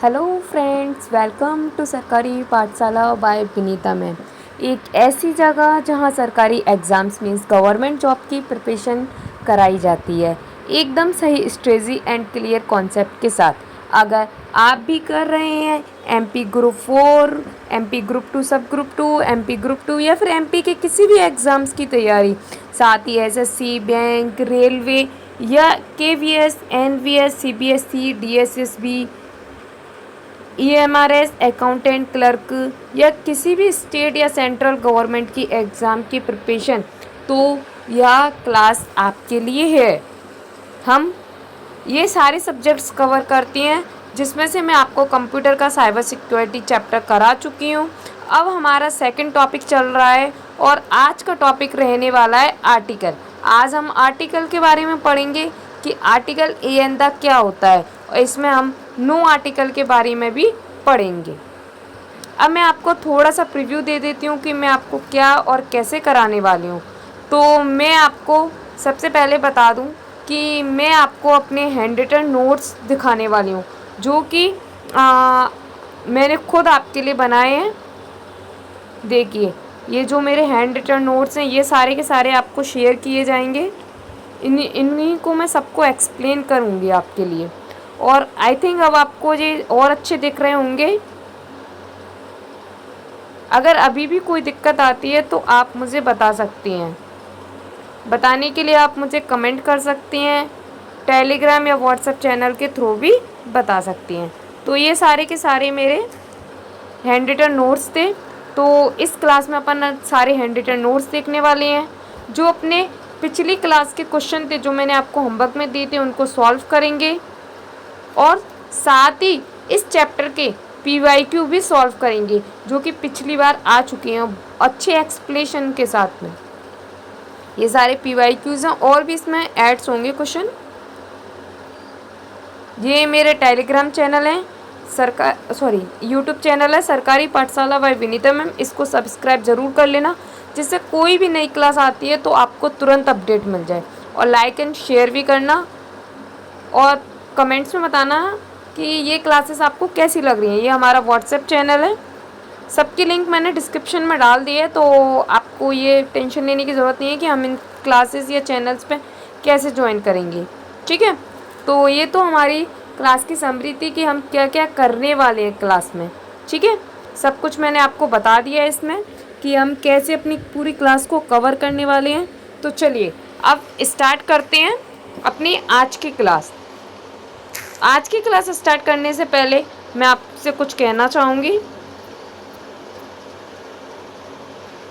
Hello friends, welcome to सरकारी पाठशाला bye Vinita ma'am. एक ऐसी जगह जहां सरकारी एग्ज़ाम्स मीन्स गवर्नमेंट जॉब की प्रिपरेशन कराई जाती है, एकदम सही स्ट्रेटजी एंड क्लियर कॉन्सेप्ट के साथ। अगर आप भी कर रहे हैं एमपी ग्रुप 4, एमपी ग्रुप 2 सब ग्रुप 2, एमपी ग्रुप 2 या फिर एमपी के किसी भी एग्ज़ाम्स की तैयारी, साथ ही एसएससी, बैंक, रेलवे या KVS, NVS, CBSE, DSSB, EMRS, accountant clerk या किसी भी स्टेट या सेंट्रल गवर्नमेंट की एग्ज़ाम की प्रिपरेशन, तो यह क्लास आपके लिए है। हम ये सारे सब्जेक्ट्स कवर करती हैं, जिसमें से मैं आपको कंप्यूटर का साइबर सिक्योरिटी चैप्टर करा चुकी हूँ। अब हमारा सेकंड टॉपिक चल रहा है और आज का टॉपिक रहने वाला है आर्टिकल। आज हम आर्टिकल के बारे में पढ़ेंगे कि आर्टिकल ए एंड द क्या होता है, और इसमें हम नो आर्टिकल के बारे में भी पढ़ेंगे। अब मैं आपको थोड़ा सा प्रीव्यू दे देती हूँ कि मैं आपको क्या और कैसे कराने वाली हूँ। तो मैं आपको सबसे पहले बता दूँ कि मैं आपको अपने हैंड रिटन नोट्स दिखाने वाली हूँ, जो कि मैंने खुद आपके लिए बनाए हैं। देखिए, ये जो मेरे हैंड रिटन नोट्स हैं, ये सारे के सारे आपको शेयर किए जाएंगे। इन्हीं को मैं सबको एक्सप्लेन करूँगी आपके लिए, और आई थिंक अब आपको ये और अच्छे दिख रहे होंगे। अगर अभी भी कोई दिक्कत आती है तो आप मुझे बता सकती हैं। बताने के लिए आप मुझे कमेंट कर सकती हैं, टेलीग्राम या व्हाट्सएप चैनल के थ्रू भी बता सकती हैं। तो ये सारे के सारे मेरे हैंड रिटन नोट्स थे। तो इस क्लास में अपन सारे हैंड रिटन नोट्स देखने वाले हैं, जो अपने पिछली क्लास के क्वेश्चन थे जो मैंने आपको होमवर्क में दिए थे, उनको सॉल्व करेंगे, और साथ ही इस चैप्टर के पीवाईक्यू भी सॉल्व करेंगे, जो कि पिछली बार आ चुके हैं अच्छे एक्सप्लेनेशन के साथ में। ये सारे पीवाईक्यूज हैं, और भी इसमें ऐड्स होंगे क्वेश्चन। ये मेरे टेलीग्राम चैनल है, यूट्यूब चैनल है सरकारी पाठशाला बाय विनीता मैम। इसको सब्सक्राइब ज़रूर कर लेना, जिससे कोई भी नई क्लास आती है तो आपको तुरंत अपडेट मिल जाए। और लाइक एंड शेयर भी करना, और कमेंट्स में बताना कि ये क्लासेस आपको कैसी लग रही हैं। ये हमारा व्हाट्सएप चैनल है, सबकी लिंक मैंने डिस्क्रिप्शन में डाल दी है, तो आपको ये टेंशन लेने की ज़रूरत नहीं है कि हम इन क्लासेस या चैनल्स पे कैसे ज्वाइन करेंगे। ठीक है, तो ये तो हमारी क्लास की समरी थी कि हम क्या क्या करने वाले हैं क्लास में। ठीक है, सब कुछ मैंने आपको बता दिया है इसमें कि हम कैसे अपनी पूरी क्लास को कवर करने वाले हैं। तो चलिए अब स्टार्ट करते हैं अपनी आज की क्लास। आज की क्लास स्टार्ट करने से पहले मैं आपसे कुछ कहना चाहूँगी।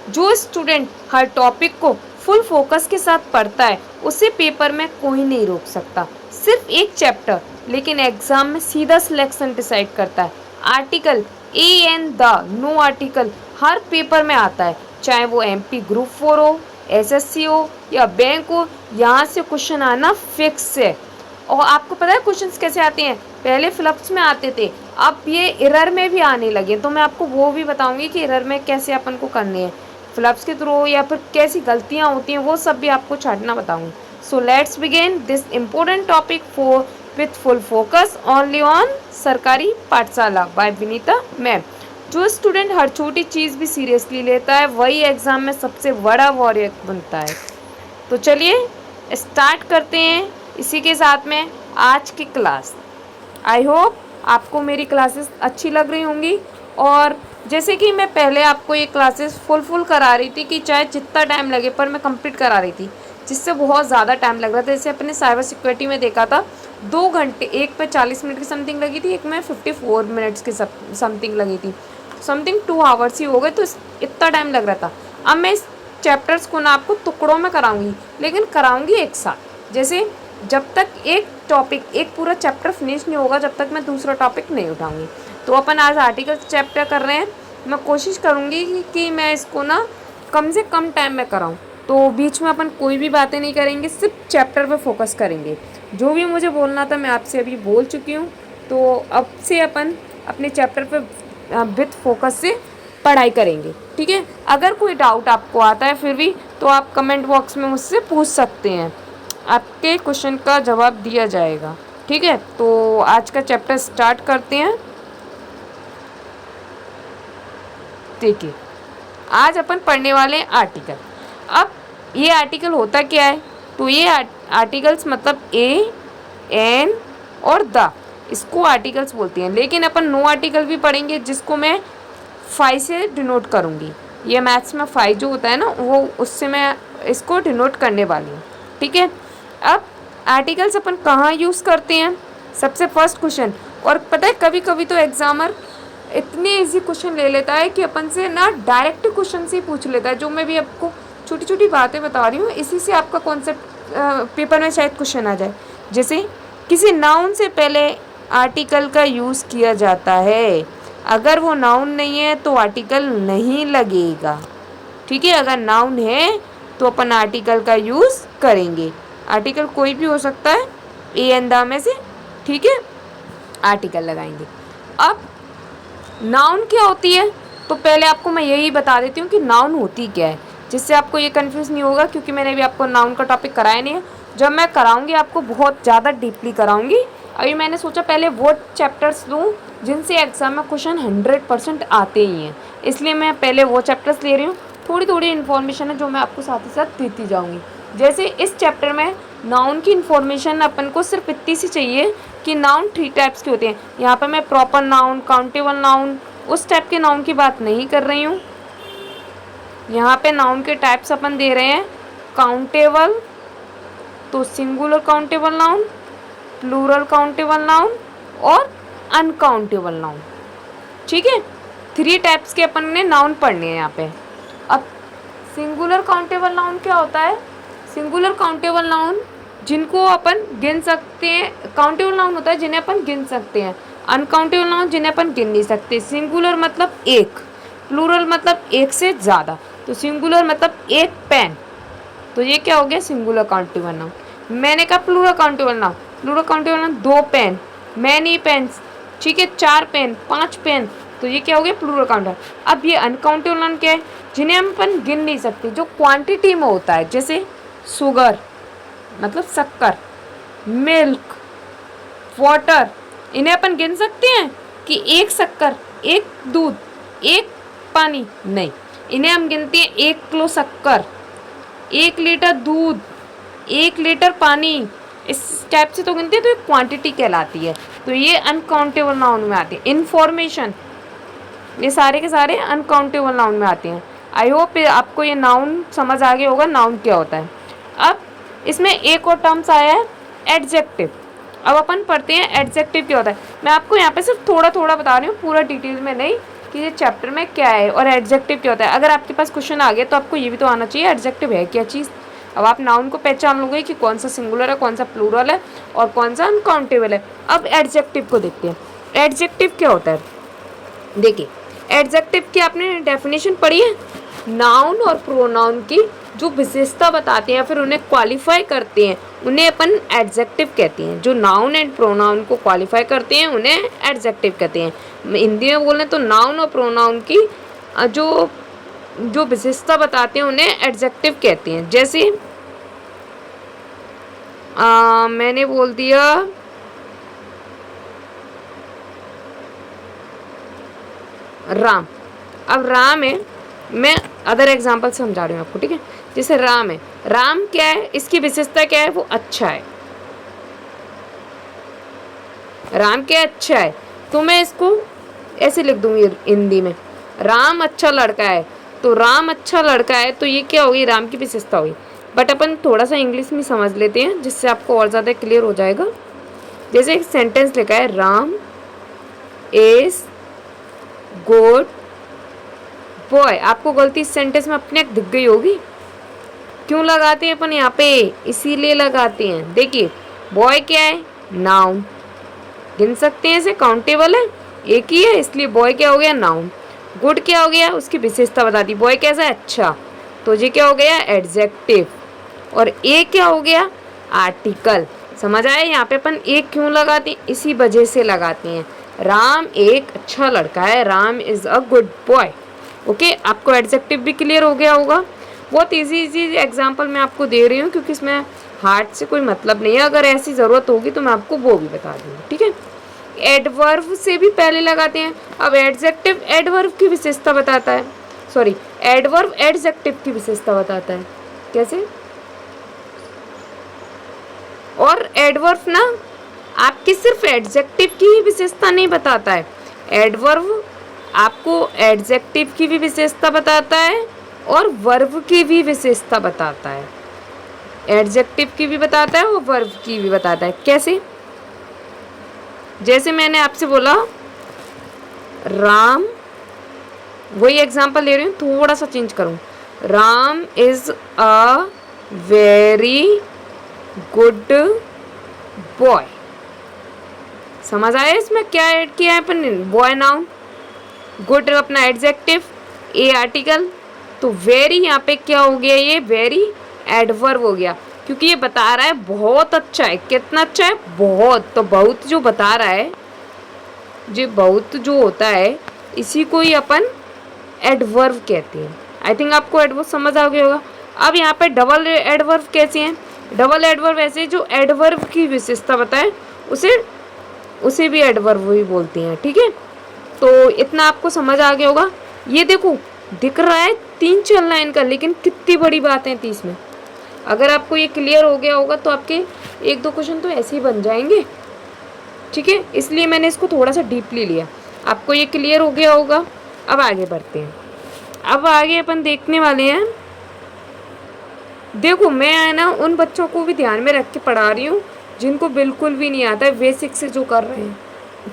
जो स्टूडेंट हर टॉपिक को फुल फोकस के साथ पढ़ता है, उसे पेपर में कोई नहीं रोक सकता। सिर्फ एक चैप्टर, लेकिन एग्जाम में सीधा सिलेक्शन डिसाइड करता है। Article a and the no article हर पेपर में आता है, चाहे वो एमपी ग्रुप 4 हो, एसएससी हो या बैंक हो। यहाँ से क्वेश्चन आना फिक्स है। और आपको पता है क्वेश्चंस कैसे आते हैं? पहले फ्लप्स में आते थे, अब ये एरर में भी आने लगे। तो मैं आपको वो भी बताऊंगी कि एरर में कैसे अपन को करने हैं, फ्लप्स के थ्रू या फिर कैसी गलतियाँ होती हैं, वो सब भी आपको छांटना बताऊंगी। So let's begin this important topic for with full focus only on सरकारी पाठशाला बाय विनीता मैम। जो स्टूडेंट हर छोटी चीज़ भी सीरियसली लेता है, वही एग्जाम में सबसे बड़ा वॉरियर बनता है। तो चलिए स्टार्ट करते हैं इसी के साथ में आज की क्लास। आई होप आपको मेरी क्लासेस अच्छी लग रही होंगी। और जैसे कि मैं पहले आपको ये क्लासेस फुल करा रही थी कि चाहे जितना टाइम लगे, पर मैं कंप्लीट करा रही थी, जिससे बहुत ज़्यादा टाइम लग रहा था। जैसे अपने साइबर सिक्योरिटी में देखा था 2 घंटे, एक पे 40 मिनट की समथिंग लगी थी, एक में 54 मिनट्स की समथिंग लगी थी, समथिंग 2 आवर्स ही हो गए, तो इतना टाइम लग रहा था। अब मैं इस चैप्टर्स को ना आपको टुकड़ों में कराऊंगी, लेकिन कराऊंगी एक साथ। जैसे जब तक एक टॉपिक, एक पूरा चैप्टर फिनिश नहीं होगा, जब तक मैं दूसरा टॉपिक नहीं उठाऊंगी। तो अपन आज आर्टिकल चैप्टर कर रहे हैं। मैं कोशिश करूंगी कि मैं इसको ना कम से कम टाइम में कराऊं। तो बीच में अपन कोई भी बातें नहीं करेंगे, सिर्फ चैप्टर पे फोकस करेंगे। जो भी मुझे बोलना था मैं आपसे अभी बोल चुकी हूँ। तो अब से अपन अपने चैप्टर पे विथ फोकस से पढ़ाई करेंगे। ठीक है, अगर कोई डाउट आपको आता है फिर भी, तो आप कमेंट बॉक्स में मुझसे पूछ सकते हैं, आपके क्वेश्चन का जवाब दिया जाएगा। ठीक है, तो आज का चैप्टर स्टार्ट करते हैं। देखिए आज अपन पढ़ने वाले हैं आर्टिकल। अब ये आर्टिकल होता क्या है, तो ये आर्टिकल्स मतलब ए, एन और द, इसको आर्टिकल्स बोलते हैं। लेकिन अपन नो आर्टिकल भी पढ़ेंगे जिसको मैं फाई से डिनोट करूँगी। ये मैथ्स में फाई जो होता है ना, वो उससे मैं इसको डिनोट करने वाली हूँ, ठीक है। अब आर्टिकल्स अपन कहाँ यूज़ करते हैं, सबसे फर्स्ट क्वेश्चन। और पता है कभी कभी तो एग्जामर इतने इजी क्वेश्चन ले लेता है कि अपन से ना डायरेक्ट क्वेश्चन से ही पूछ लेता है। जो मैं भी आपको छोटी छोटी बातें बता रही हूँ, इसी से आपका कॉन्सेप्ट पेपर में शायद क्वेश्चन आ जाए। जैसे किसी नाउन से पहले आर्टिकल का यूज़ किया जाता है, अगर वो नाउन नहीं है तो आर्टिकल नहीं लगेगा, ठीक है। अगर नाउन है तो अपन आर्टिकल का यूज़ करेंगे। आर्टिकल कोई भी हो सकता है, ए एन द में से, ठीक है, आर्टिकल लगाएंगे। अब नाउन क्या होती है, तो पहले आपको मैं यही बता देती हूँ कि नाउन होती क्या है, जिससे आपको ये कंफ्यूज नहीं होगा, क्योंकि मैंने भी आपको नाउन का टॉपिक कराया नहीं है। जब मैं कराऊंगी आपको बहुत ज़्यादा डीपली कराऊंगी। अभी मैंने सोचा पहले वो चैप्टर्स लूँ जिनसे एग्जाम में क्वेश्चन 100% आते ही हैं, इसलिए मैं पहले वो चैप्टर्स ले रही हूँ। थोड़ी थोड़ी इन्फॉर्मेशन है जो मैं आपको साथ ही साथ देती जाऊँगी। जैसे इस चैप्टर में नाउन की इन्फॉर्मेशन अपन को सिर्फ इतनी सी चाहिए कि नाउन 3 टाइप्स के होते हैं। यहाँ पर मैं प्रॉपर नाउन, काउंटेबल नाउन, उस टाइप के नाउन की बात नहीं कर रही हूँ। यहाँ पे नाउन के टाइप्स अपन दे रहे हैं। काउंटेबल तो singular countable noun, plural countable noun और अनकाउंटेबल नाउन, ठीक है। 3 टाइप्स के अपन ने नाउन पढ़ने हैं यहाँ पे। अब सिंगुलर काउंटेबल नाउन क्या होता है, सिंगुलर काउंटेबल नाउन जिनको अपन गिन सकते हैं, काउंटेबल नाउन होता है जिन्हें अपन गिन सकते हैं, अनकाउंटेबल नाउन जिन्हें अपन गिन नहीं सकते। सिंगुलर मतलब एक, प्लूरल मतलब एक से ज़्यादा। तो सिंगुलर मतलब एक पेन, तो ये क्या हो गया सिंगुलर काउंटेबल नाउन। मैंने कहा plural countable noun, plural countable noun 2 pen, many pens, ठीक है, 4 पेन, 5 पेन, तो ये क्या हो गया प्लूरल काउंटेबल। अब ये अनकाउंटेबल नाउन क्या है, जिन्हें हम अपन गिन नहीं सकते, जो क्वांटिटी में होता है। जैसे शुगर मतलब शक्कर, मिल्क, वाटर, इन्हें अपन गिन सकते हैं कि एक शक्कर, एक दूध, एक पानी, नहीं, इन्हें हम गिनते हैं 1 किलो शक्कर, 1 लीटर दूध, 1 लीटर पानी, इस टाइप से तो गिनते हैं, तो एक क्वांटिटी कहलाती है। तो ये अनकाउंटेबल नाउन में आते हैं। इन्फॉर्मेशन, ये सारे के सारे अनकाउंटेबल नाउन में आते हैं। आई होप आपको ये नाउन समझ आ गया होगा, नाउन क्या होता है। अब इसमें एक और टर्म्स आया है एडजेक्टिव। अब अपन पढ़ते हैं एडजेक्टिव क्या होता है। मैं आपको यहाँ पे सिर्फ थोड़ा थोड़ा बता रही हूँ, पूरा डिटेल में नहीं, कि ये चैप्टर में क्या है और एडजेक्टिव क्या होता है। अगर आपके पास क्वेश्चन आ गया तो आपको ये भी तो आना चाहिए एडजेक्टिव है क्या चीज़। अब आप नाउन को पहचान लोगे कि कौन सा सिंगुलर है, कौन सा प्लूरल है और कौन सा अनकाउंटेबल है। अब एडजेक्टिव को देखते हैं, एडजेक्टिव क्या होता है। देखिए एडजेक्टिव की आपने डेफिनेशन पढ़ी है, नाउन और प्रोनाउन की जो विशेषता बताते हैं फिर उन्हें क्वालिफाई करते हैं, उन्हें अपन एडजेक्टिव कहते हैं। जो नाउन एंड प्रोनाउन को क्वालिफाई करते हैं उन्हें एडजेक्टिव कहते हैं। हिंदी में बोलें तो नाउन और प्रोनाउन की जो विशेषता बताते हैं उन्हें एडजेक्टिव कहते हैं। जैसे मैंने बोल दिया राम। अब राम है, मैं अदर एग्जांपल समझा रही हूँ आपको, ठीक है। जैसे राम है, राम क्या है, इसकी विशेषता क्या है, वो अच्छा है। राम क्या अच्छा है, तो मैं इसको ऐसे लिख दूंगी हिंदी में, राम अच्छा लड़का है। तो राम अच्छा लड़का है, तो ये क्या होगी, राम की विशेषता होगी। बट अपन थोड़ा सा इंग्लिश में समझ लेते हैं जिससे आपको और ज़्यादा क्लियर हो जाएगा। जैसे एक सेंटेंस लिखा है, राम इज गुड बॉय। आपको गलती इस सेंटेंस में अपने दिख गई होगी। क्यों लगाते हैं अपन यहाँ पे, इसीलिए लगाते हैं। देखिए बॉय क्या है, नाउन, गिन सकते हैं, इसे काउंटेबल है, एक ही है, इसलिए बॉय क्या हो गया, नाउन। गुड क्या हो गया, उसकी विशेषता बता दी, बॉय कैसा है, अच्छा, तो ये क्या हो गया, एडजेक्टिव। और ए क्या हो गया, आर्टिकल। समझ आया यहाँ पे अपन एक क्यों लगाते हैं, इसी वजह से लगाते हैं। राम एक अच्छा लड़का है, Ram is a good boy. Okay, आपको एडजेक्टिव भी क्लियर हो गया होगा। बहुत इजी एग्जांपल मैं आपको दे रही हूँ क्योंकि इसमें हार्ड से कोई मतलब नहीं है। अगर ऐसी ज़रूरत होगी तो मैं आपको वो भी बता दूँगी, ठीक है। एडवर्ब से भी पहले लगाते हैं। अब एडजेक्टिव एडवर्ब की विशेषता बताता है। सॉरी, एडवर्ब एडजेक्टिव की विशेषता बताता है। कैसे? और एडवर्ब ना आपकी सिर्फ एडजेक्टिव की ही विशेषता नहीं बताता है, एडवर्ब आपको एडजेक्टिव की भी विशेषता बताता है और वर्ब की भी विशेषता बताता है। एडजेक्टिव की भी बताता है और वर्ब की भी बताता है। कैसे? जैसे मैंने आपसे बोला राम, वही एग्जांपल ले रही हूँ, थोड़ा सा चेंज करूँ। Ram is a very good boy. समझ आया इसमें क्या ऐड किया है अपन ने? बॉय नाउन, गुड अपना एडजेक्टिव, ए आर्टिकल, तो वेरी यहाँ पे क्या हो गया, ये वेरी एडवर्ब हो गया, क्योंकि ये बता रहा है बहुत अच्छा है। कितना अच्छा है? बहुत। तो बहुत जो बता रहा है, जो बहुत जो होता है, इसी को ही अपन एडवर्ब कहते हैं। आई थिंक आपको एडवर्ब समझ आ गया होगा। अब यहाँ पे डबल एडवर्ब कैसे हैं? डबल एडवर्ब ऐसे जो एडवर्ब की विशेषता बताए उसे भी एडवर्ब ही बोलते हैं। ठीक है, तो इतना आपको समझ आ गया होगा। ये देखो दिख रहा है 3-4 लाइन का, लेकिन कितनी बड़ी बातें थी इसमें। अगर आपको ये क्लियर हो गया होगा तो आपके 1-2 क्वेश्चन तो ऐसे ही बन जाएंगे। ठीक है, इसलिए मैंने इसको थोड़ा सा डीपली लिया। आपको ये क्लियर हो गया होगा। अब आगे बढ़ते हैं। अब आगे अपन देखने वाले हैं, देखो मैं है ना उन बच्चों को भी ध्यान में रख के पढ़ा रही हूँ जिनको बिल्कुल भी नहीं आता है, बेसिक से जो कर रहे हैं,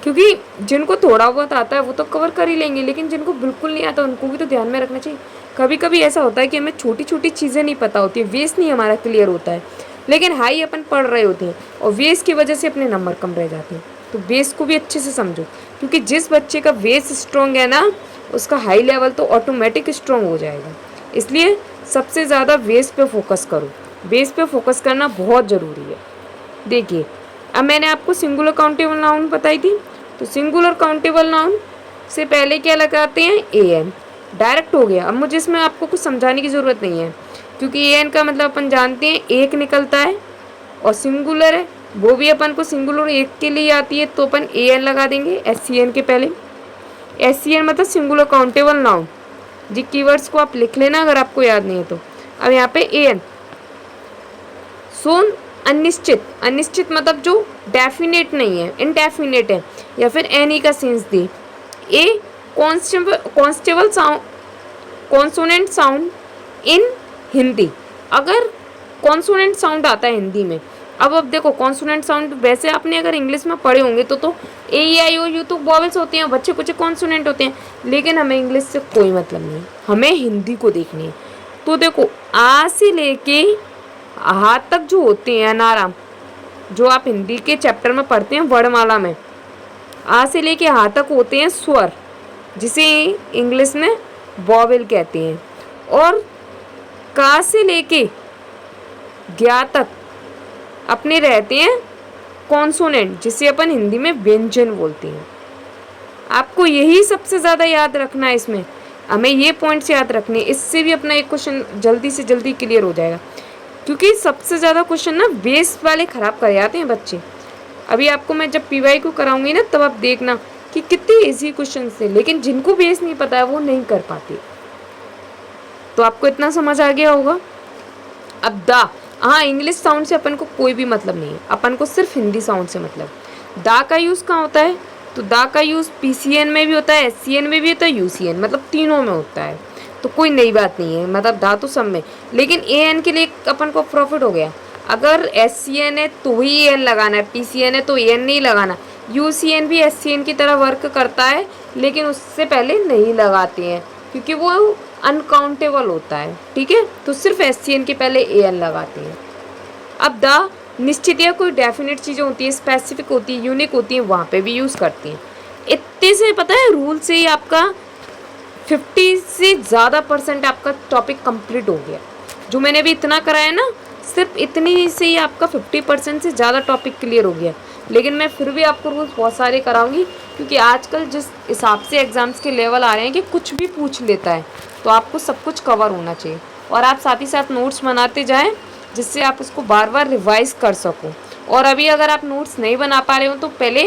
क्योंकि जिनको थोड़ा बहुत आता है वो तो कवर कर ही लेंगे, लेकिन जिनको बिल्कुल नहीं आता उनको भी तो ध्यान में रखना चाहिए। कभी कभी ऐसा होता है कि हमें छोटी छोटी चीज़ें नहीं पता होती है, बेस नहीं हमारा क्लियर होता है, लेकिन हाई अपन पढ़ रहे होते हैं और बेस की वजह से अपने नंबर कम रह जाते हैं। तो बेस को भी अच्छे से समझो, क्योंकि जिस बच्चे का बेस स्ट्रॉन्ग है ना, उसका हाई लेवल तो ऑटोमेटिक स्ट्रॉन्ग हो जाएगा। इसलिए सबसे ज़्यादा बेस पे फोकस करो, बेस पे फोकस करना बहुत ज़रूरी है। देखिए अब मैंने आपको सिंगुलर काउंटेबल नाउन बताई थी, तो सिंगुलर काउंटेबल नाउन से पहले क्या लगाते हैं? एन। डायरेक्ट हो गया। अब मुझे इसमें आपको कुछ समझाने की ज़रूरत नहीं है, क्योंकि एन का मतलब अपन जानते हैं एक निकलता है, और सिंगुलर है वो भी अपन को सिंगुलर एक के लिए आती है, तो अपन एन लगा देंगे SCN के पहले। SCN मतलब सिंगुलर काउंटेबल नाउन। जी कीवर्ड्स को आप लिख लेना अगर आपको याद नहीं है तो। अब यहाँ पे एन। सोन अनिश्चित, अनिश्चित मतलब जो डेफिनेट नहीं है, इनडेफिनेट है, या फिर एनी का sense they. A constable sound, consonant sound in Hindi, अगर कॉन्सोनेंट साउंड आता है हिंदी में। अब देखो कॉन्सोनेंट साउंड वैसे आपने अगर इंग्लिश में पढ़े होंगे तो AEIOU तो वॉवेल्स होते हैं, बच्चे कुछ कॉन्सोनेंट होते हैं, लेकिन हमें इंग्लिश से कोई मतलब नहीं, हमें हिंदी को देखनी है। तो देखो आ से लेके हा तक जो होते हैं अनाराम, जो आप हिंदी के चैप्टर में पढ़ते हैं वर्णमाला में, आ से लेके हा तक होते हैं स्वर, जिसे इंग्लिश में वॉवेल कहते हैं, और का से लेके ज्ञा तक अपने रहते हैं कॉन्सोनेंट, जिसे अपन हिंदी में व्यंजन बोलते हैं। आपको यही सबसे ज़्यादा याद रखना है, इसमें हमें ये पॉइंट्स याद रखने, इससे भी अपना एक क्वेश्चन जल्दी से जल्दी क्लियर हो जाएगा, क्योंकि सबसे ज़्यादा क्वेश्चन ना बेस वाले ख़राब कर जाते हैं बच्चे। अभी आपको मैं जब PY को कराऊंगी ना, तब आप देखना कि कितने इजी क्वेश्चन थे, लेकिन जिनको बेस नहीं पता है वो नहीं कर पाते। तो आपको इतना समझ आ गया होगा। अब दा, हाँ इंग्लिश साउंड से अपन को कोई भी मतलब नहीं है, अपन को सिर्फ हिंदी साउंड से मतलब। दा का यूज़ कहाँ होता है? तो दा का यूज़ PCN में भी होता है, SCN में भी होता है, UCN मतलब तीनों में होता है, तो कोई नई बात नहीं है, मतलब दा तो सब में। लेकिन AN के लिए अपन को प्रॉफिट हो गया, अगर SCN है तो ही AN लगाना है, PCN है तो AN नहीं लगाना। UCN भी SCN की तरह वर्क करता है, लेकिन उससे पहले नहीं लगाते हैं, क्योंकि वो अनकाउंटेबल होता है। ठीक है, तो सिर्फ SCN के पहले AN लगाते हैं। अब द निश्चित या कोई डेफिनेट चीज़ें होती है, स्पेसिफिक होती है, यूनिक होती है, वहाँ पे भी यूज़ करती हैं। इतने से पता है रूल से ही आपका 50 से ज़्यादा % आपका टॉपिक कंप्लीट हो गया। जो मैंने अभी इतना कराया ना, सिर्फ इतनी से ही आपका 50% से ज़्यादा टॉपिक क्लियर हो गया। लेकिन मैं फिर भी आपको रूल्स बहुत सारे कराऊंगी, क्योंकि आजकल जिस हिसाब से एग्ज़ाम्स के लेवल आ रहे हैं कि कुछ भी पूछ लेता है, तो आपको सब कुछ कवर होना चाहिए। और आप साथ ही साथ नोट्स बनाते जाएं, जिससे आप उसको बार बार रिवाइज़ कर सको। और अभी अगर आप नोट्स नहीं बना पा रहे हो तो पहले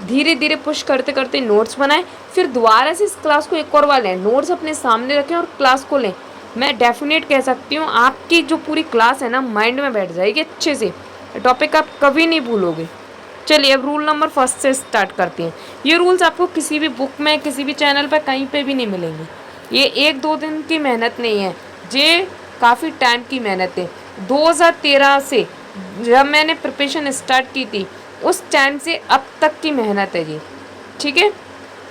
धीरे धीरे पुश करते करते नोट्स बनाएं, फिर दोबारा से इस क्लास को एक और बार लें, नोट्स अपने सामने रखें और क्लास को लें। मैं डेफिनेट कह सकती हूँ आपकी जो पूरी क्लास है ना माइंड में बैठ जाएगी अच्छे से, टॉपिक आप कभी नहीं भूलोगे। चलिए अब रूल नंबर फर्स्ट से स्टार्ट करते हैं। ये रूल्स आपको किसी भी बुक में, किसी भी चैनल पर, कहीं पे भी नहीं मिलेंगे। ये 1-2 दिन की मेहनत नहीं है, ये काफ़ी टाइम की मेहनत है। 2013 से जब मैंने प्रिपरेशन स्टार्ट की थी उस टाइम से अब तक की मेहनत है जी, ठीक है।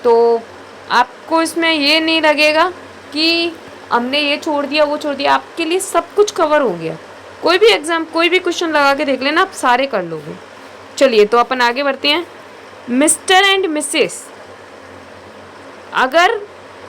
तो आपको इसमें ये नहीं लगेगा कि हमने ये छोड़ दिया वो छोड़ दिया, आपके लिए सब कुछ कवर हो गया। कोई भी एग्ज़ाम, कोई भी क्वेश्चन लगा के देख लेना, आप सारे कर लोगे। चलिए तो अपन आगे बढ़ते हैं। मिस्टर एंड मिसेस, अगर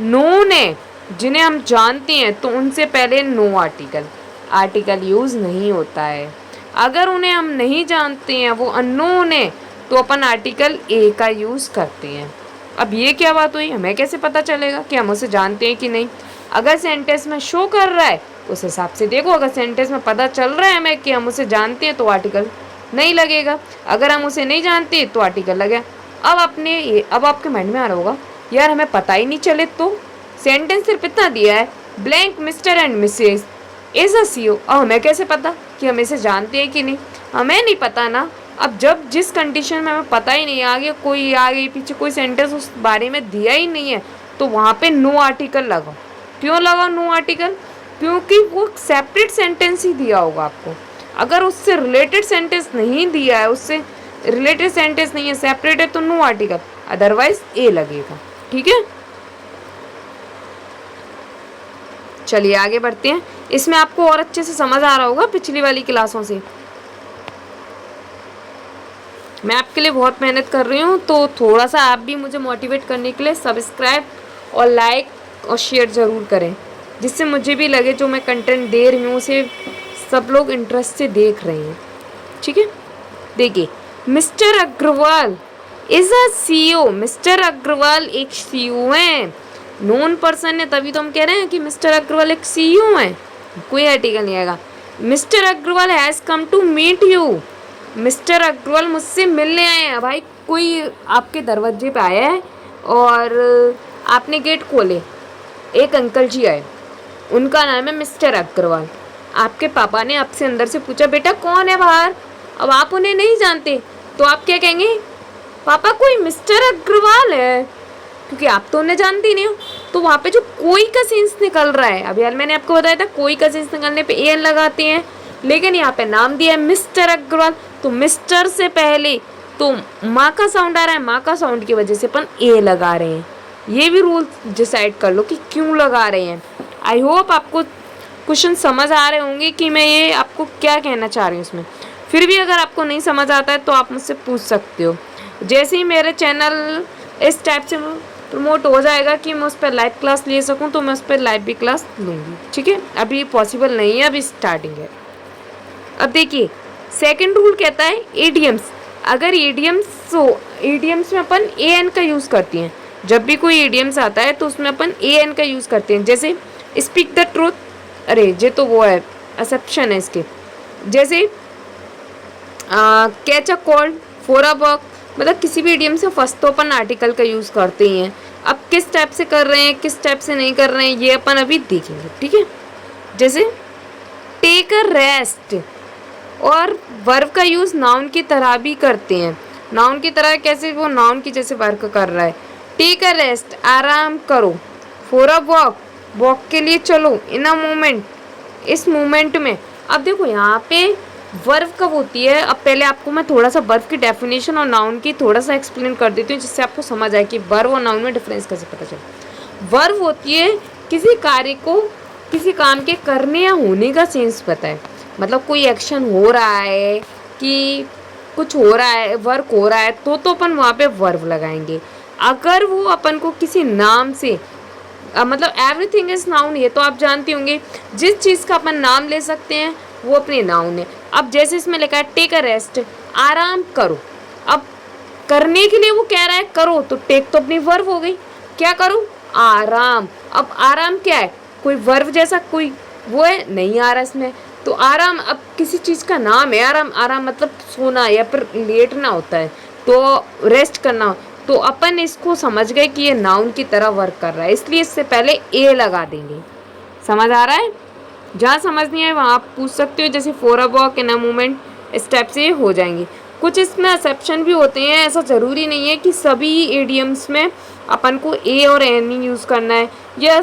नोन है जिन्हें हम जानते हैं तो उनसे पहले नो आर्टिकल यूज़ नहीं होता है। अगर उन्हें हम नहीं जानते हैं, वो अननोन है, तो अपन आर्टिकल ए का यूज़ करते हैं। अब ये क्या बात हुई, हमें कैसे पता चलेगा कि हम उसे जानते हैं कि नहीं? अगर सेंटेंस में शो कर रहा है उस हिसाब से देखो। अगर सेंटेंस में पता चल रहा है हमें कि हम उसे जानते हैं तो आर्टिकल नहीं लगेगा, अगर हम उसे नहीं जानते तो आर्टिकल लगेगा। अब आपके माइंड में आ रहा होगा यार हमें पता ही नहीं चले तो, सेंटेंस सिर्फ इतना दिया है, blank mister and Mrs is a CO. अब हमें कैसे पता कि हम इसे जानते हैं कि नहीं? हमें नहीं पता ना। अब जब जिस कंडीशन में हमें पता ही नहीं, आगे पीछे कोई सेंटेंस उस बारे में दिया ही नहीं है, तो वहाँ पे नो आर्टिकल लगाओ। क्यों लगाओ नो आर्टिकल? क्योंकि वो सेपरेट सेंटेंस ही दिया होगा आपको। अगर उससे रिलेटेड सेंटेंस नहीं दिया है, सेपरेट है, तो नो आर्टिकल, अदरवाइज ए लगेगा, ठीक है। चलिए आगे बढ़ते हैं। इसमें आपको और अच्छे से समझ आ रहा होगा पिछली वाली क्लासों से। मैं आपके लिए बहुत मेहनत कर रही हूँ, तो थोड़ा सा आप भी मुझे मोटिवेट करने के लिए सब्सक्राइब और लाइक और शेयर ज़रूर करें, जिससे मुझे भी लगे जो मैं कंटेंट दे रही हूँ उसे सब लोग इंटरेस्ट से देख रहे हैं, ठीक है। देखिए, mister Agarwal is a CEO. Mister Agarwal एक सीईओ हैं, नोन पर्सन है, तभी तो हम कह रहे हैं कि मिस्टर अग्रवाल एक सीईओ हैं। कोई आर्टिकल नहीं आएगा। Mister Agarwal has come to meet you. Mister Agarwal मुझसे मिलने आए हैं। भाई कोई आपके दरवाजे पे आया है और आपने गेट खोले, एक अंकल जी आए, उनका नाम है मिस्टर अग्रवाल। आपके पापा ने आपसे अंदर से पूछा बेटा कौन है बाहर? अब आप उन्हें नहीं जानते तो आप क्या कहेंगे? पापा कोई मिस्टर अग्रवाल है, क्योंकि आप तो उन्हें जानते ही नहीं हो। तो वहाँ पे जो कोई का सेंस निकल रहा है, अब यार मैंने आपको बताया था कोई का सेंस निकलने पे एन लगाते हैं, लेकिन यहाँ पे नाम दिया है मिस्टर अग्रवाल, तो मिस्टर से पहले तो माँ का साउंड आ रहा है, माँ का साउंड की वजह से अपन ए लगा रहे हैं। ये भी रूल डिसाइड कर लो कि क्यों लगा रहे हैं। आई होप आपको क्वेश्चन समझ आ रहे होंगे कि मैं ये आपको क्या कहना चाह रही हूँ इसमें। फिर भी अगर आपको नहीं समझ आता है तो आप मुझसे पूछ सकते हो। जैसे ही मेरे चैनल इस टाइप से प्रमोट हो जाएगा कि मैं उस पर लाइव क्लास ले सकूं, तो मैं उस पर लाइव भी क्लास लूँगी, ठीक है। अभी पॉसिबल नहीं है, अभी स्टार्टिंग है। अब देखिए, सेकंड रूल कहता है एडीएम्स। अगर एडीएम्स में अपन ए एन का यूज़ करती हैं। जब भी कोई एडीएम्स आता है तो उसमें अपन ए एन का यूज़ करते हैं। जैसे स्पीक द ट्रूथ, अरे ये तो वो है, एक्सेप्शन है इसके। जैसे catch a cold, for a work, मतलब किसी भी इडियम से फर्स्ट तो अपन आर्टिकल का यूज़ करते ही हैं। अब किस टाइप से कर रहे हैं, किस टाइप से नहीं कर रहे हैं, ये अपन अभी देखेंगे, ठीक है। जैसे टेक अ रेस्ट, और वर्ब का यूज़ नाउन की तरह भी करते हैं। नाउन की तरह कैसे? वो नाउन की जैसे वर्क कर रहा है। टेक अ रेस्ट, आराम करो। फॉर अ वॉक, वॉक के लिए चलो। इन अ मोमेंट, इस मोमेंट में। अब देखो यहाँ पे वर्ब कब होती है। अब पहले आपको मैं थोड़ा सा वर्ब की डेफिनेशन और नाउन की थोड़ा सा एक्सप्लेन कर देती हूँ, जिससे आपको समझ आए कि वर्ब और नाउन में डिफरेंस कैसे पता चले। वर्ब होती है किसी कार्य को किसी काम के करने या होने का सेंस बताए, मतलब कोई एक्शन हो रहा है कि कुछ हो रहा है, वर्क हो रहा है, तो अपन वहाँ पे वर्ब लगाएंगे। अगर वो अपन को किसी नाम से मतलब एवरीथिंग इज नाउन, ये तो आप जानते होंगे, जिस चीज़ का अपन नाम ले सकते हैं वो अपने नाउन है। अब जैसे इसमें लिखा है टेक अ रेस्ट, आराम करो। अब करने के लिए वो कह रहा है करो, तो टेक तो अपनी वर्ब हो गई। क्या करूँ? आराम। अब आराम क्या है? कोई वर्ब जैसा कोई वो है नहीं आ रहा इसमें, तो आराम अब किसी चीज़ का नाम है। आराम, आराम मतलब सोना या फिर लेटना होता है, तो रेस्ट करना हो, तो अपन इसको समझ गए कि ये नाउन की तरह वर्क कर रहा है, इसलिए इससे पहले ए लगा देंगे। समझ आ रहा है? जहाँ समझ नहीं आए वहाँ आप पूछ सकते हो, जैसे for a walk, in a movement, step से हो जाएंगे। कुछ इसमें एक्सेप्शन भी होते हैं, ऐसा ज़रूरी नहीं है कि सभी एडियम्स में अपन को ए और एन ही यूज़ करना है या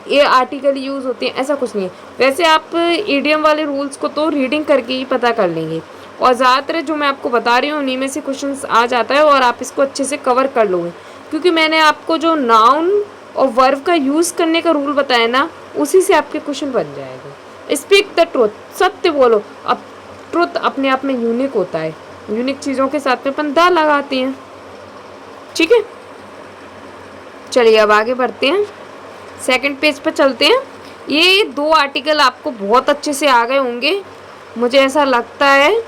ये आर्टिकल यूज़ होते हैं, ऐसा कुछ नहीं है। वैसे आप एडियम वाले रूल्स को तो रीडिंग करके ही पता कर लेंगे, और ज़्यादातर जो मैं आपको बता रही हूँ उन्हीं में से क्वेश्चंस आ जाता है और आप इसको अच्छे से कवर कर लोगे, क्योंकि मैंने आपको जो नाउन और वर्ब का यूज़ करने का रूल बताया ना, उसी से आपके क्वेश्चन बन जाएगा। स्पीक द ट्रुथ, सत्य बोलो। अब ट्रुथ अपने आप में यूनिक होता है, यूनिक चीज़ों के साथ में अपन द लगाते हैं। ठीक है, चलिए अब आगे बढ़ते हैं, सेकंड पेज पर चलते हैं। ये 2 आर्टिकल आपको बहुत अच्छे से आ गए होंगे, मुझे ऐसा लगता है,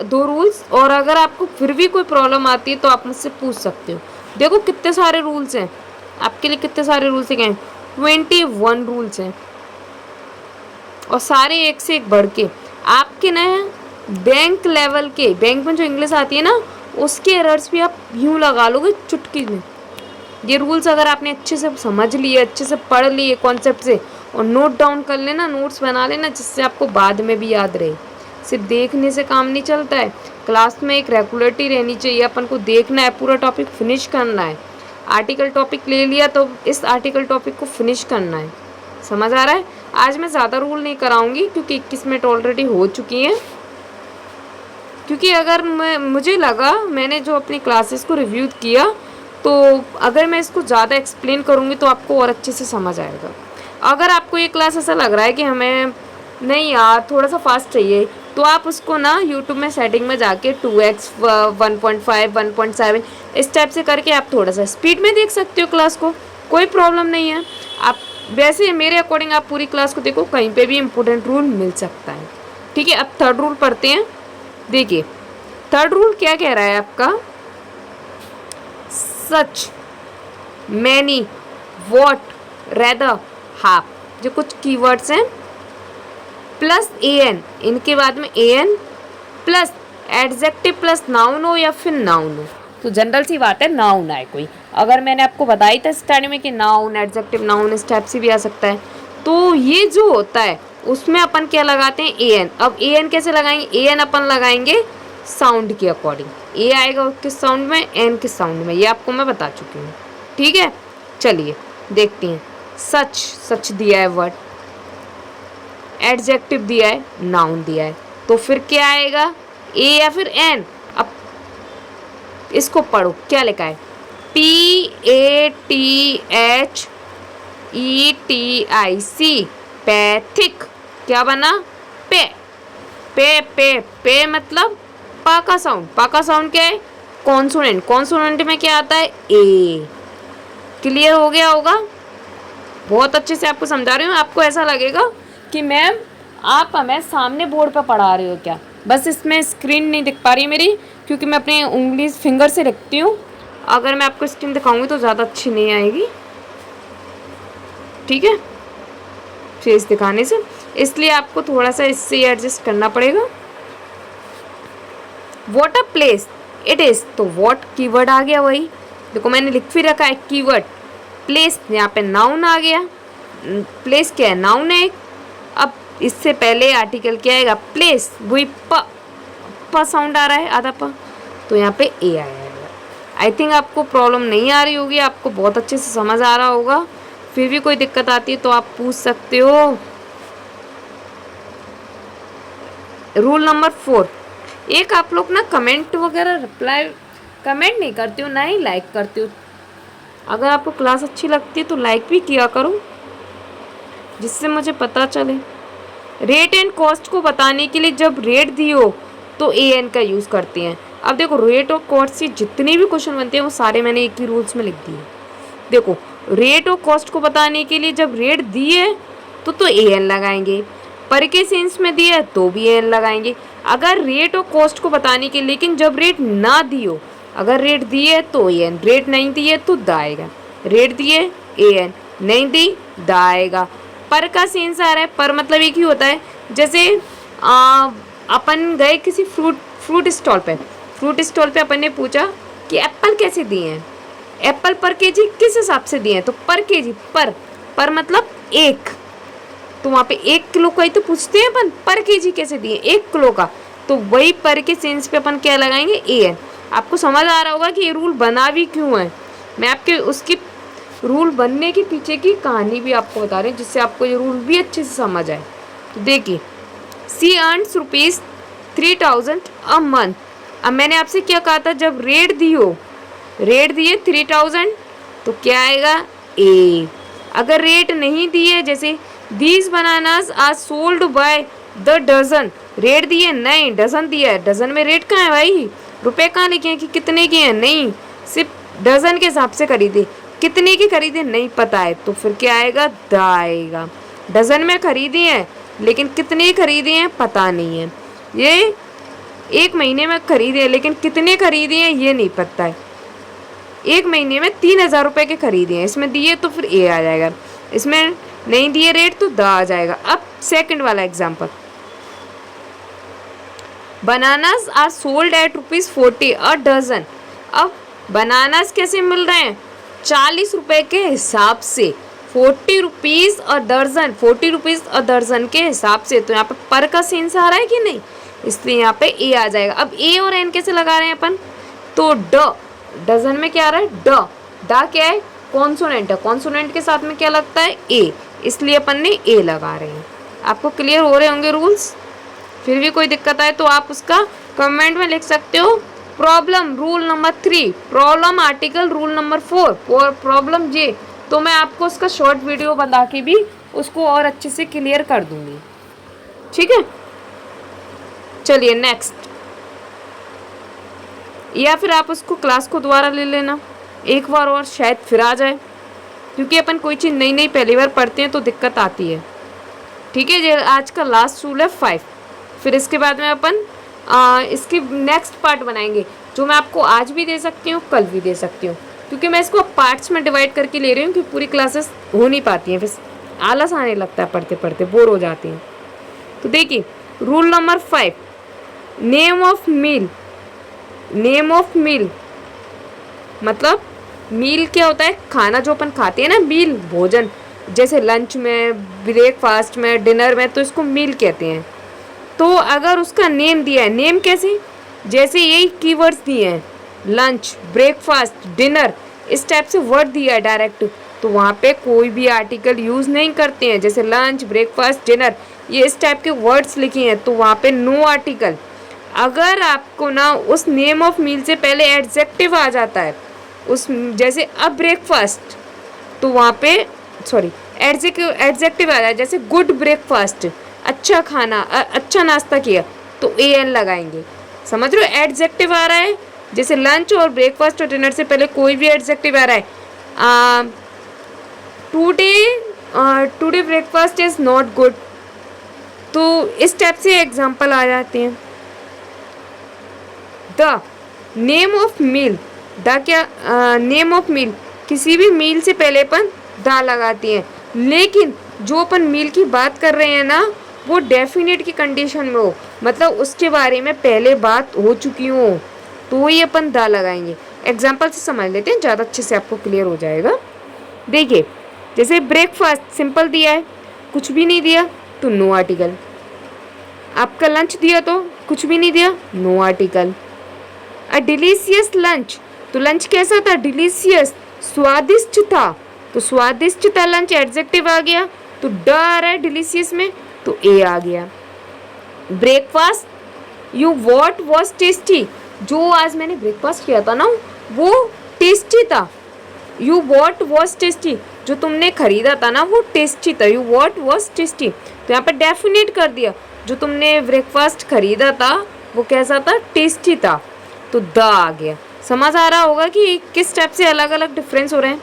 2 रूल्स। और अगर आपको फिर भी कोई प्रॉब्लम आती है तो आप मुझसे पूछ सकते हो। देखो कितने सारे रूल्स हैं आपके लिए, कितने सारे रूल्स हैं, 21 रूल्स हैं, और सारे एक से एक बढ़ के आपके ना बैंक लेवल के, बैंक में जो इंग्लिश आती है ना, उसके एरर्स भी आप यूँ लगा लोगे चुटकी में। ये रूल्स अगर आपने अच्छे से समझ लिए, अच्छे से पढ़ लिए कॉन्सेप्ट से, और नोट डाउन कर लेना, नोट्स बना लेना, जिससे आपको बाद में भी याद रहे। सिर्फ देखने से काम नहीं चलता है, क्लास में एक रेगुलरिटी रहनी चाहिए, अपन को देखना है, पूरा टॉपिक फिनिश करना है। आर्टिकल टॉपिक ले लिया तो इस आर्टिकल टॉपिक को फिनिश करना है। समझ आ रहा है? आज मैं ज़्यादा रूल नहीं कराऊंगी क्योंकि 21 मिनट ऑलरेडी हो चुकी हैं। क्योंकि अगर मुझे लगा, मैंने जो अपनी क्लासेस को रिव्यू किया, तो अगर मैं इसको ज़्यादा एक्सप्लेन करूँगी तो आपको और अच्छे से समझ आएगा। अगर आपको ये क्लास ऐसा लग रहा है कि हमें नहीं यार थोड़ा सा फास्ट चाहिए, तो आप उसको ना यूट्यूब में सेटिंग में जाके 2x, 1.5, 1.7 इस टाइप से करके आप थोड़ा सा स्पीड में देख सकते हो क्लास को, कोई प्रॉब्लम नहीं है। आप वैसे मेरे अकॉर्डिंग आप पूरी क्लास को देखो, कहीं पे भी इम्पोर्टेंट रूल मिल सकता है। ठीक है, अब थर्ड रूल पढ़ते हैं। देखिए थर्ड रूल क्या कह रहा है आपका, such, many, what, rather, half, जो कुछ कीवर्ड्स हैं, प्लस एन, इनके बाद में an plus adjective plus noun हो या फिर नाउन हो, तो जनरल सी बात है नाउन आए कोई। अगर मैंने आपको बताई था स्टार्टिंग में कि नाउन, एडजेक्टिव, नाउन इस टाइप से भी आ सकता है, तो ये जो होता है उसमें अपन क्या लगाते हैं, एन। अब एन कैसे लगाएंगे, एन अपन लगाएंगे साउंड के अकॉर्डिंग, ए आएगा किस साउंड में, एन किस साउंड में, ये आपको मैं बता चुकी हूँ। ठीक है, चलिए देखते हैं। सच, सच दिया है वर्ड, एडजेक्टिव दिया है, नाउन दिया है, तो फिर क्या आएगा, ए या फिर एन। अब इसको पढ़ो, क्या लिखा है, PATHETIC, पैथिक। क्या बना, पे, पे पे पे मतलब पा का साउंड, पा का साउंड क्या है, कॉन्सोनेंट, कॉन्सोनेंट में क्या आता है, ए। क्लियर हो गया होगा? बहुत अच्छे से आपको समझा रही हूँ, आपको ऐसा लगेगा कि मैम आप हमें सामने बोर्ड पर पढ़ा रहे हो क्या। बस इसमें स्क्रीन नहीं दिख पा रही मेरी, क्योंकि मैं अपनी उंगली फिंगर से रखती हूँ। अगर मैं आपको स्क्रीन दिखाऊंगी तो ज़्यादा अच्छी नहीं आएगी, ठीक है, फेस दिखाने से, इसलिए आपको थोड़ा सा इससे एडजस्ट करना पड़ेगा। What a place it is, तो वॉट कीवर्ड आ गया, वही देखो मैंने लिख भी रखा है कीवर्ड। प्लेस यहाँ पे नाउन आ गया, प्लेस क्या है, नाउन है। अब इससे पहले आर्टिकल क्या आएगा, प्लेस, वही प साउंड आ रहा है, आधा प, तो यहाँ पे ए आया है। आई थिंक आपको प्रॉब्लम नहीं आ रही होगी, आपको बहुत अच्छे से समझ आ रहा होगा। फिर भी कोई दिक्कत आती है तो आप पूछ सकते हो। रूल नंबर 4, एक आप लोग ना कमेंट वगैरह रिप्लाई, कमेंट नहीं करते हो ना ही लाइक करते हो। अगर आपको क्लास अच्छी लगती है तो लाइक भी किया करो, जिससे मुझे पता चले। रेट एंड कॉस्ट को बताने के लिए जब रेट दी हो तो ए एन का यूज़ करते हैं। अब देखो रेट और कॉस्ट से जितने भी क्वेश्चन बनते हैं वो सारे मैंने एक ही रूल्स में लिख दिए। देखो रेट और कॉस्ट को बताने के लिए जब रेट दिए तो ए एन लगाएंगे, पर के सेंस में दिए तो भी ए एन लगाएंगे। अगर रेट और कॉस्ट को बताने के, लेकिन जब रेट ना दियो, अगर रेट दिए तो ए एन, रेट नहीं दिए तो द आएगा। रेट दिए ए एन, नहीं दी द आएगा। पर का सेंस आ रहा है, पर मतलब एक ही होता है। जैसे अपन गए किसी फ्रूट स्टॉल पे, फ्रूट स्टॉल पे अपन ने पूछा कि एप्पल कैसे दिए हैं, एप्पल पर केजी किस हिसाब से दिए हैं, तो पर केजी, पर मतलब एक, तो वहाँ पे 1 किलो का ही तो पूछते हैं अपन, पर केजी कैसे दिए 1 किलो का, तो वही पर के सेंस पे अपन क्या लगाएंगे, AN। आपको समझ आ रहा होगा कि ये रूल बना भी क्यों है, मैं आपके उसकी रूल बनने के पीछे की कहानी भी आपको बता रहे हैं, जिससे आपको ये रूल भी अच्छे से समझ आए। तो देखिए, सी अर्न्स ₹3000 अ मंथ। अब मैंने आपसे क्या कहा था, जब रेट दिए 3000 तो क्या आएगा, A। अगर रेट नहीं दिए, जैसे these bananas are sold by the dozen, rate दिए नहीं, डजन दिया है, डजन में रेट कहाँ है भाई, रुपए कहाँ लिखे हैं कि कितने के हैं, नहीं, सिर्फ डजन के हिसाब से खरीदे, कितने की खरीदे नहीं पता है, तो फिर क्या आएगा, द आएगा। डजन में खरीदे हैं लेकिन कितने खरीदे हैं पता नहीं है, ये 1 महीने में खरीदे हैं लेकिन कितने खरीदे हैं ये नहीं पता है, 1 महीने में 3000 रुपये के खरीदे हैं, इसमें दिए तो फिर A आ जाएगा, इसमें नहीं दिए रेट तो द आ जाएगा। अब सेकंड वाला example, bananas are sold at ₹40 a dozen. अब बनानास कैसे मिल रहे हैं, 40 रुपये के हिसाब से, 40 रुपीज़ अ दर्जन, 40 रुपीज़ अ दर्जन के हिसाब से, तो यहाँ पे पर का सेंस आ रहा है कि नहीं, इसलिए यहाँ पे A आ जाएगा। अब A और N कैसे लगा रहे हैं अपन, तो डजन में क्या आ रहा है, ड क्या है, कॉन्सोनेंट है, कॉन्सोनेंट के साथ में क्या लगता है, A, इसलिए अपन ने A लगा रहे हैं। आपको क्लियर हो रहे होंगे रूल्स, फिर भी कोई दिक्कत आए तो आप उसका कमेंट में लिख सकते हो। Problem rule number 3, problem article rule number 4, problem J, तो मैं आपको उसका शॉर्ट वीडियो बना के भी उसको और अच्छे से क्लियर कर दूंगी, ठीक है। चलिए नेक्स्ट, या फिर आप उसको क्लास को दोबारा ले लेना एक बार और, शायद फिर आ जाए, क्योंकि अपन कोई चीज़ नई पहली बार पढ़ते हैं तो दिक्कत आती है, ठीक है। ये आज का लास्ट रूल है 5, फिर इसके बाद में अपन इसकी नेक्स्ट पार्ट बनाएंगे, जो मैं आपको आज भी दे सकती हूँ, कल भी दे सकती हूँ, क्योंकि मैं इसको पार्ट्स में डिवाइड करके ले रही हूँ, क्योंकि पूरी क्लासेस हो नहीं पाती हैं, फिर आलस आने लगता है, पढ़ते पढ़ते बोर हो जाती हैं। तो देखिए rule number 5, name of meal, मतलब मील क्या होता है, खाना जो अपन खाते हैं ना, मील भोजन, जैसे लंच में, ब्रेकफास्ट में, डिनर में, तो इसको मील कहते हैं। तो अगर उसका नेम दिया है, नेम कैसे, जैसे यही कीवर्ड्स दिए हैं, लंच, ब्रेकफास्ट, डिनर, इस टाइप से वर्ड दिया है डायरेक्ट, तो वहाँ पे कोई भी आर्टिकल यूज़ नहीं करते हैं, जैसे लंच, ब्रेकफास्ट, डिनर, ये इस टाइप के वर्ड्स लिखे हैं, तो वहाँ पे नो आर्टिकल। अगर आपको ना उस नेम ऑफ मील से पहले एडजेक्टिव आ जाता है, उस जैसे अब ब्रेकफास्ट, तो वहाँ पे एडजेक्टिव आ जाए, जैसे गुड ब्रेकफास्ट, अच्छा खाना, अच्छा नाश्ता किया, तो AN लगाएंगे, समझ रहे हो, एडजेक्टिव आ रहा है, जैसे लंच और ब्रेकफास्ट और डिनर से पहले कोई भी एडजेक्टिव आ रहा है, today breakfast is not good, तो इस टाइप से एग्जाम्पल आ जाते हैं। The name of meal, name of meal, किसी भी मील से पहले अपन द लगाती हैं, लेकिन जो अपन मील की बात कर रहे हैं ना, वो डेफिनेट की कंडीशन में हो, मतलब उसके बारे में पहले बात हो चुकी हो, तो ही अपन द लगाएंगे। एग्जाम्पल से समझ लेते हैं, ज़्यादा अच्छे से आपको क्लियर हो जाएगा। देखिए जैसे ब्रेकफास्ट सिंपल दिया है, कुछ भी नहीं दिया तो नो आर्टिकल। आपका लंच दिया तो कुछ भी नहीं दिया, no article. A delicious lunch, तो लंच कैसा था, डिलीशियस, स्वादिष्ट था, तो स्वादिष्ट था लंच, एडजेक्टिव आ गया, तो ड आ रहा है डिलीशियस में, तो A आ गया। Breakfast you what was tasty, जो आज मैंने ब्रेकफास्ट किया था ना वो टेस्टी था, यू वॉट वॉज टेस्टी, जो तुमने खरीदा था ना वो टेस्टी था, यू वॉट वॉज टेस्टी, तो यहाँ पर डेफिनेट कर दिया, जो तुमने ब्रेकफास्ट खरीदा था वो कैसा था, टेस्टी था, तो द आ गया। समझ आ रहा होगा कि किस स्टेप से अलग अलग डिफरेंस हो रहे हैं।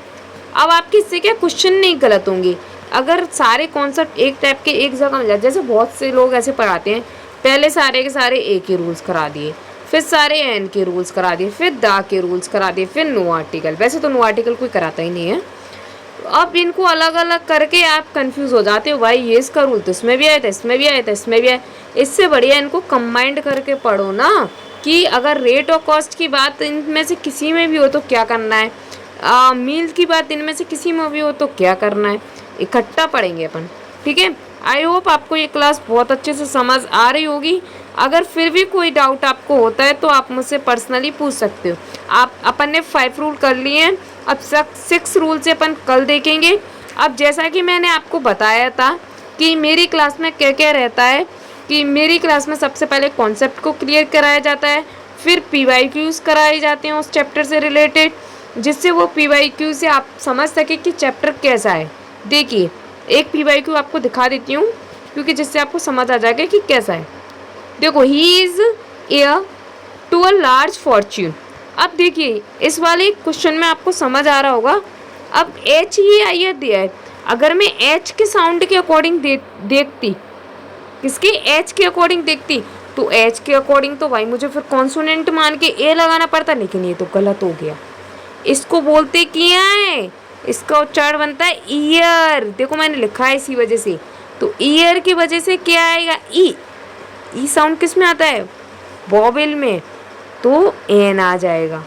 अब आपके इससे क्या क्वेश्चन नहीं गलत होंगे, अगर सारे कॉन्सेप्ट एक टाइप के एक जगह मिल जाए, जैसे बहुत से लोग ऐसे पढ़ाते हैं, पहले सारे के सारे A के रूल्स करा दिए, फिर सारे N के रूल्स करा दिए, फिर द के रूल्स करा दिए, फिर नो आर्टिकल। वैसे तो नो आर्टिकल कोई कराता ही नहीं है, अब इनको अलग अलग करके आप कंफ्यूज हो जाते हो, भाई ये इसका रूल तो इसमें भी आया था, इसमें भी आया था, इसमें भी आया। इससे बढ़िया इनको कंबाइंड करके पढ़ो ना, कि अगर रेट और कॉस्ट की बात इनमें से किसी में भी हो तो क्या करना है, मील की बात इनमें से किसी में भी हो तो क्या करना है, इकट्ठा पढ़ेंगे अपन। ठीक है, आई होप आपको ये क्लास बहुत अच्छे से समझ आ रही होगी। अगर फिर भी कोई डाउट आपको होता है तो आप मुझसे पर्सनली पूछ सकते हो। आप अपन ने 5 रूल कर लिए हैं, अब 6 रूल से अपन कल देखेंगे। अब जैसा कि मैंने आपको बताया था कि मेरी क्लास में क्या क्या रहता है, कि मेरी क्लास में सबसे पहले कॉन्सेप्ट को क्लियर कराया जाता है, फिर PYQs कराए जाते हैं उस चैप्टर से रिलेटेड, जिससे वो PYQ से आप समझ सके कि चैप्टर कैसा है। देखिए एक PYQ आपको दिखा देती हूँ, क्योंकि जिससे आपको समझ आ जाएगा कि कैसा है। देखो, he is heir to a large fortune. अब देखिए इस वाले क्वेश्चन में आपको समझ आ रहा होगा। अब एच ही आइए दिया है, अगर मैं एच के साउंड के अकॉर्डिंग देखती, किसके, एच के अकॉर्डिंग देखती, तो एच के अकॉर्डिंग तो भाई मुझे फिर कॉन्सोनेंट मान के ए लगाना पड़ता, लेकिन ये तो गलत हो गया। इसको बोलते क्या है, इसका उच्चारण बनता है ईयर। देखो मैंने लिखा है इसी वजह से, तो ईयर की वजह से क्या आएगा, ई साउंड किस में आता है, वॉवेल में, तो एन आ जाएगा।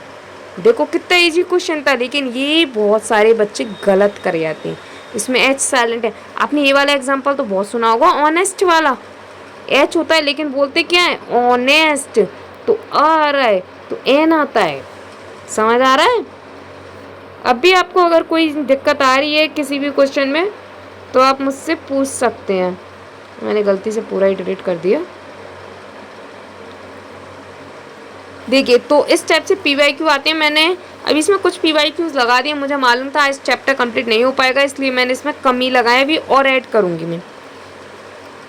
देखो कितना इजी क्वेश्चन था, लेकिन ये बहुत सारे बच्चे गलत कर जाते हैं। इसमें एच साइलेंट है। आपने ये वाला एग्जांपल तो बहुत सुना होगा, ऑनेस्ट वाला, एच होता है लेकिन बोलते क्या है, ऑनेस्ट, तो आ रहा है तो एन आता है। समझ आ रहा है। अब भी आपको अगर कोई दिक्कत आ रही है किसी भी क्वेश्चन में तो आप मुझसे पूछ सकते हैं। मैंने गलती से पूरा ही डिलीट कर दिया। देखिए तो इस टाइप से PYQ आते हैं। मैंने अभी इसमें कुछ PYQs लगा दिए, मुझे मालूम था इस चैप्टर कंप्लीट नहीं हो पाएगा, इसलिए मैंने इसमें कमी लगाया, भी और ऐड करूँगी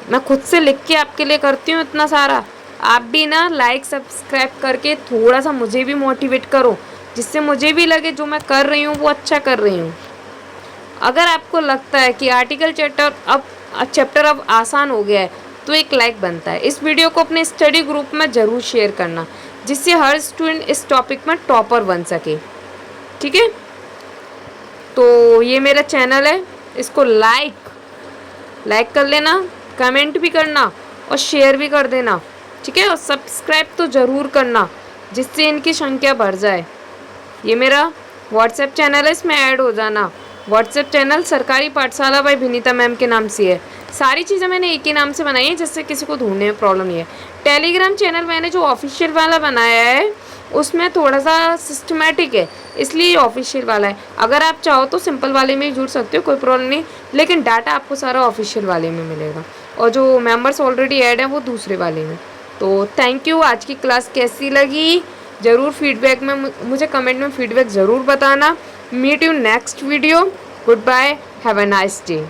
मैं खुद से लिख के आपके लिए करती हूँ इतना सारा। आप भी ना लाइक सब्सक्राइब करके थोड़ा सा मुझे भी मोटिवेट करो, जिससे मुझे भी लगे जो मैं कर रही हूँ वो अच्छा कर रही हूँ। अगर आपको लगता है कि आर्टिकल चैप्टर अब आसान हो गया है तो एक लाइक बनता है। इस वीडियो को अपने स्टडी ग्रुप में ज़रूर शेयर करना, जिससे हर स्टूडेंट इस टॉपिक में टॉपर बन सके। ठीक है, तो ये मेरा चैनल है, इसको लाइक कर लेना, कमेंट भी करना और शेयर भी कर देना। ठीक है, और सब्सक्राइब तो ज़रूर करना, जिससे इनकी संख्या बढ़ जाए। ये मेरा व्हाट्सएप चैनल है, इसमें ऐड हो जाना। व्हाट्सएप चैनल सरकारी पाठशाला बाय विनीता मैम के नाम से है। सारी चीज़ें मैंने एक ही नाम से बनाई है, जिससे किसी को ढूंढने में प्रॉब्लम नहीं है। टेलीग्राम चैनल मैंने जो ऑफिशियल वाला बनाया है उसमें थोड़ा सा सिस्टमेटिक है, इसलिए ऑफिशियल वाला है। अगर आप चाहो तो सिंपल वाले में जुड़ सकते हो, कोई प्रॉब्लम नहीं, लेकिन डाटा आपको सारा ऑफिशियल वाले में मिलेगा, और जो मेंबर्स ऑलरेडी ऐड हैं वो दूसरे वाले में। तो थैंक यू। आज की क्लास कैसी लगी ज़रूर फीडबैक में मुझे कमेंट में फीडबैक ज़रूर बताना। Meet you next video. Good bye, have a nice day.